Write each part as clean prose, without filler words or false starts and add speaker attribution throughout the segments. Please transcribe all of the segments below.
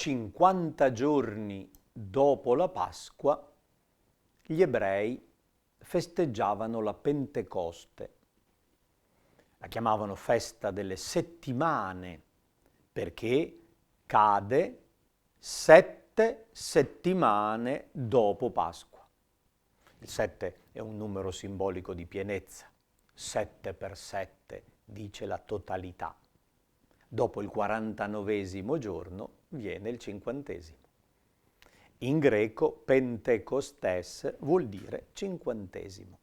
Speaker 1: 50 giorni dopo la Pasqua, gli ebrei festeggiavano la Pentecoste. La chiamavano festa delle settimane perché cade 7 settimane dopo Pasqua. Il 7 è un numero simbolico di pienezza. 7 per 7 dice la totalità. Dopo il 49esimo giorno viene il 50esimo. In greco Pentecostes vuol dire 50esimo.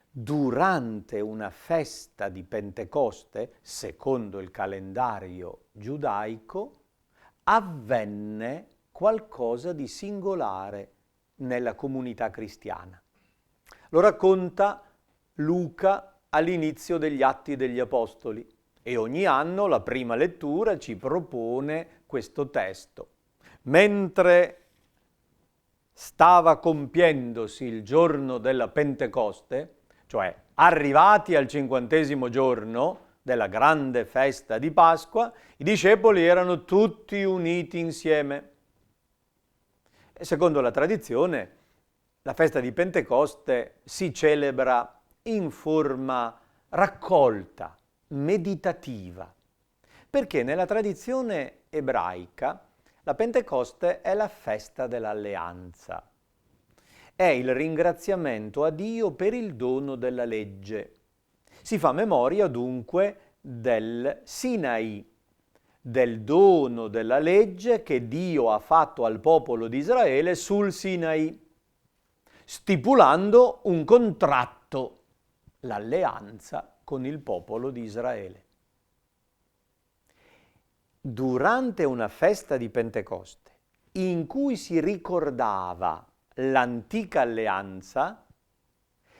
Speaker 1: Durante una festa di Pentecoste, secondo il calendario giudaico, avvenne qualcosa di singolare nella comunità cristiana. Lo racconta Luca all'inizio degli Atti degli Apostoli e ogni anno la prima lettura ci propone questo testo. Mentre stava compiendosi il giorno della Pentecoste, cioè arrivati al 50esimo giorno della grande festa di Pasqua, i discepoli erano tutti uniti insieme. E secondo la tradizione, la festa di Pentecoste si celebra in forma raccolta, meditativa, perché nella tradizione ebraica la Pentecoste è la festa dell'alleanza. È il ringraziamento a Dio per il dono della legge. Si fa memoria dunque del Sinai, del dono della legge che Dio ha fatto al popolo di Israele sul Sinai, stipulando un contratto, l'alleanza con il popolo di Israele. Durante una festa di Pentecoste, in cui si ricordava l'antica alleanza,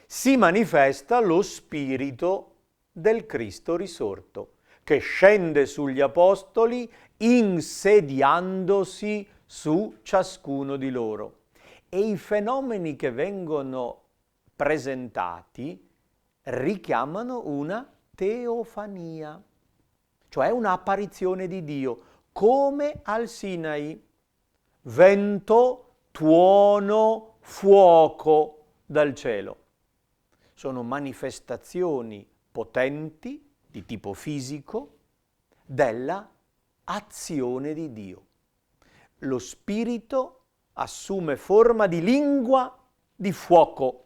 Speaker 1: si manifesta lo spirito del Cristo risorto, che scende sugli apostoli insediandosi su ciascuno di loro. E i fenomeni che vengono presentati richiamano una teofania, cioè un'apparizione di Dio, come al Sinai. Vento, tuono, fuoco dal cielo. Sono manifestazioni potenti di tipo fisico della azione di Dio. Lo spirito assume forma di lingua di fuoco.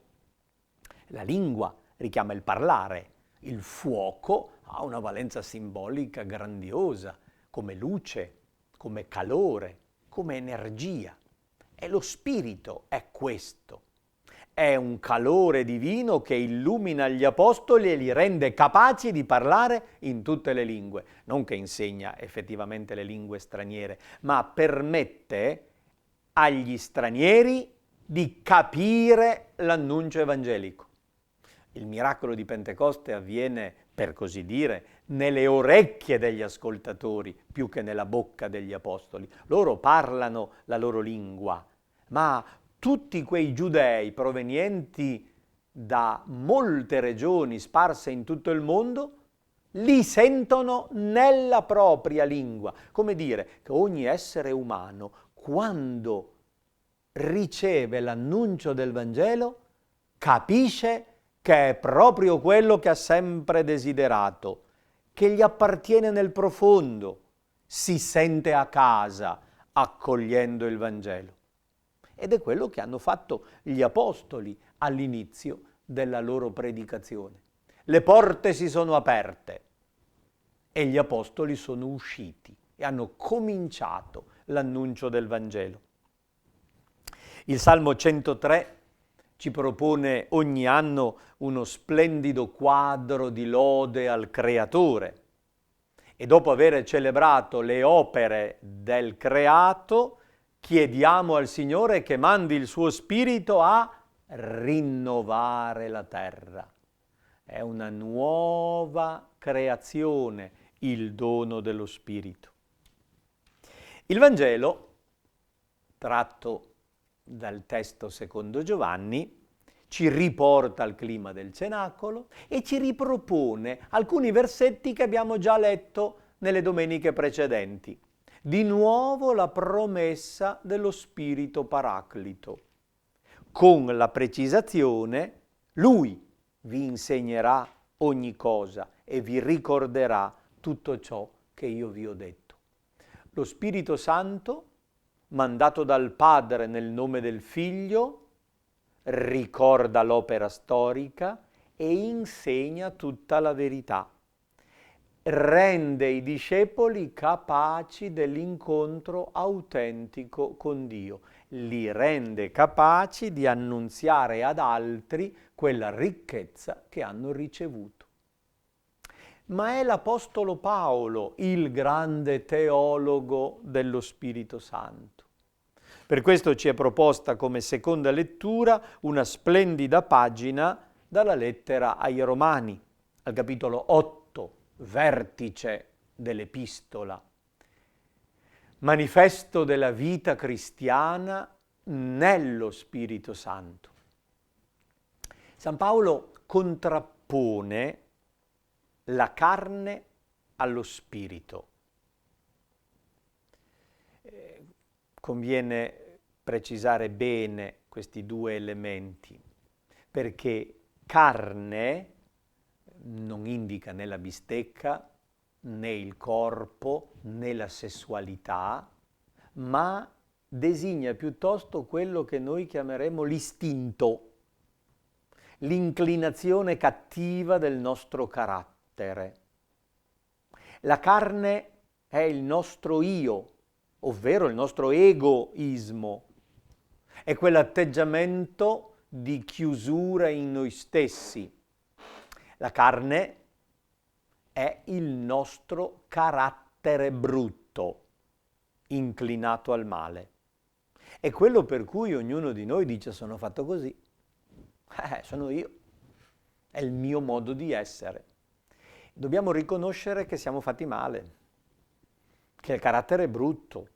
Speaker 1: La lingua richiama il parlare, il fuoco ha una valenza simbolica grandiosa, come luce, come calore, come energia. E lo spirito è questo. È un calore divino che illumina gli apostoli e li rende capaci di parlare in tutte le lingue. Non che insegna effettivamente le lingue straniere, ma permette agli stranieri di capire l'annuncio evangelico. Il miracolo di Pentecoste avviene, per così dire, nelle orecchie degli ascoltatori più che nella bocca degli apostoli. Loro parlano la loro lingua, ma tutti quei giudei provenienti da molte regioni sparse in tutto il mondo li sentono nella propria lingua. Come dire che ogni essere umano, quando riceve l'annuncio del Vangelo, capisce che è proprio quello che ha sempre desiderato, che gli appartiene nel profondo, si sente a casa accogliendo il Vangelo. Ed è quello che hanno fatto gli apostoli all'inizio della loro predicazione. Le porte si sono aperte e gli apostoli sono usciti e hanno cominciato l'annuncio del Vangelo. Il Salmo 103 ci propone ogni anno uno splendido quadro di lode al Creatore e dopo aver celebrato le opere del creato chiediamo al Signore che mandi il suo Spirito a rinnovare la terra. È una nuova creazione, il dono dello Spirito. Il Vangelo, tratto dal testo secondo Giovanni, ci riporta al clima del cenacolo e ci ripropone alcuni versetti che abbiamo già letto nelle domeniche precedenti. di nuovo la promessa dello Spirito Paraclito, con la precisazione: Lui vi insegnerà ogni cosa e vi ricorderà tutto ciò che io vi ho detto. Lo Spirito Santo, mandato dal Padre nel nome del Figlio, ricorda l'opera storica e insegna tutta la verità. Rende i discepoli capaci dell'incontro autentico con Dio, li rende capaci di annunziare ad altri quella ricchezza che hanno ricevuto. Ma è l'Apostolo Paolo il grande teologo dello Spirito Santo. Per questo ci è proposta come seconda lettura una splendida pagina dalla lettera ai Romani, al capitolo 8, vertice dell'epistola, manifesto della vita cristiana nello Spirito Santo. San Paolo contrappone la carne allo spirito. Conviene precisare bene questi due elementi, perché carne non indica né la bistecca, né il corpo, né la sessualità, ma designa piuttosto quello che noi chiameremo l'istinto, l'inclinazione cattiva del nostro carattere. La carne è il nostro io, ovvero il nostro egoismo, è quell'atteggiamento di chiusura in noi stessi. La carne è il nostro carattere brutto, inclinato al male. È quello per cui ognuno di noi dice: sono fatto così, sono io, è il mio modo di essere. Dobbiamo riconoscere che siamo fatti male, che il carattere è brutto,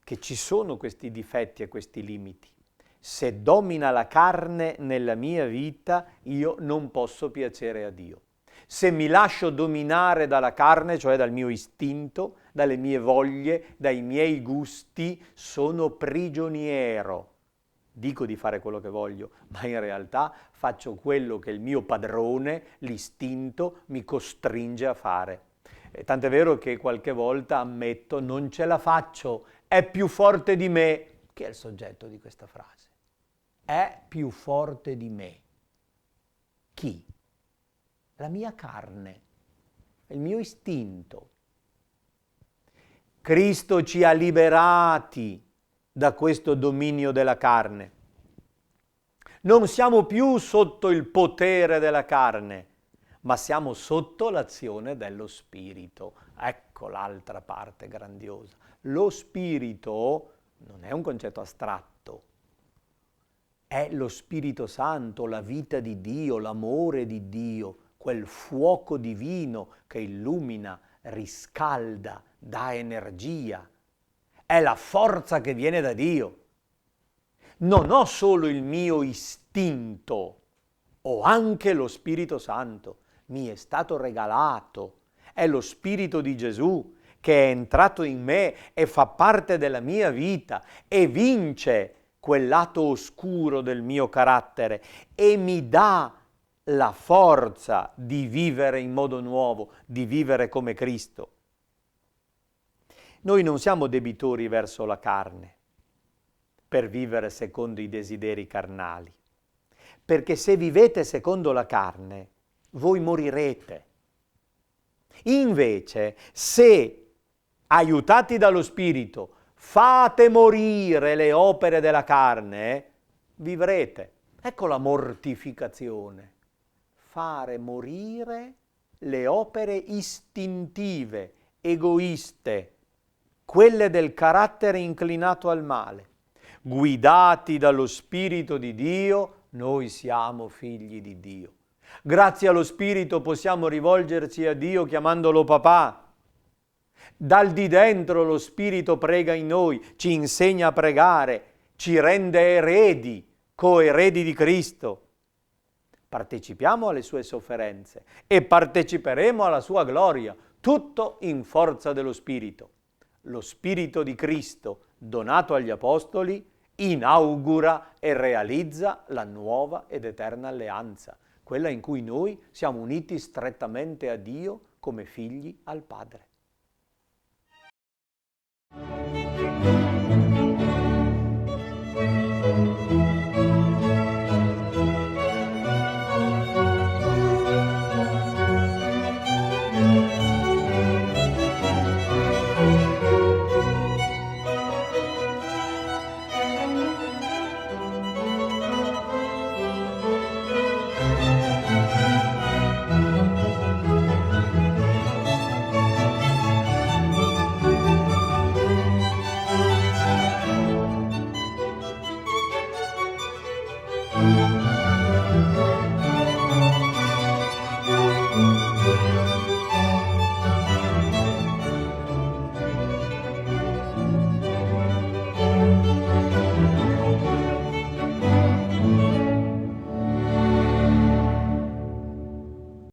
Speaker 1: che ci sono questi difetti e questi limiti. Se domina la carne nella mia vita, io non posso piacere a Dio. Se mi lascio dominare dalla carne, cioè dal mio istinto, dalle mie voglie, dai miei gusti, sono prigioniero. Dico di fare quello che voglio, ma in realtà faccio quello che il mio padrone, l'istinto, mi costringe a fare. Tant'è vero che qualche volta ammetto: non ce la faccio, è più forte di me. Chi è il soggetto di questa frase? È più forte di me. Chi? La mia carne, il mio istinto. Cristo ci ha liberati da questo dominio della carne. Non siamo più sotto il potere della carne, ma siamo sotto l'azione dello Spirito. Ecco l'altra parte grandiosa. Lo Spirito non è un concetto astratto, è lo Spirito Santo, la vita di Dio, l'amore di Dio, quel fuoco divino che illumina, riscalda, dà energia. È la forza che viene da Dio. Non ho solo il mio istinto, ho anche lo Spirito Santo. Mi è stato regalato. È lo Spirito di Gesù che è entrato in me e fa parte della mia vita e vince quel lato oscuro del mio carattere e mi dà la forza di vivere in modo nuovo, di vivere come Cristo. Noi non siamo debitori verso la carne per vivere secondo i desideri carnali, perché se vivete secondo la carne, voi morirete. Invece, se aiutati dallo Spirito fate morire le opere della carne, vivrete. Ecco la mortificazione. Fare morire le opere istintive, egoiste, quelle del carattere inclinato al male. Guidati dallo Spirito di Dio, noi siamo figli di Dio. Grazie allo Spirito possiamo rivolgerci a Dio chiamandolo papà. Dal di dentro lo Spirito prega in noi, ci insegna a pregare, ci rende eredi, coeredi di Cristo. Partecipiamo alle sue sofferenze e parteciperemo alla sua gloria, tutto in forza dello Spirito. lo Spirito di Cristo donato agli Apostoli inaugura e realizza la nuova ed eterna alleanza, quella in cui noi siamo uniti strettamente a Dio come figli al Padre.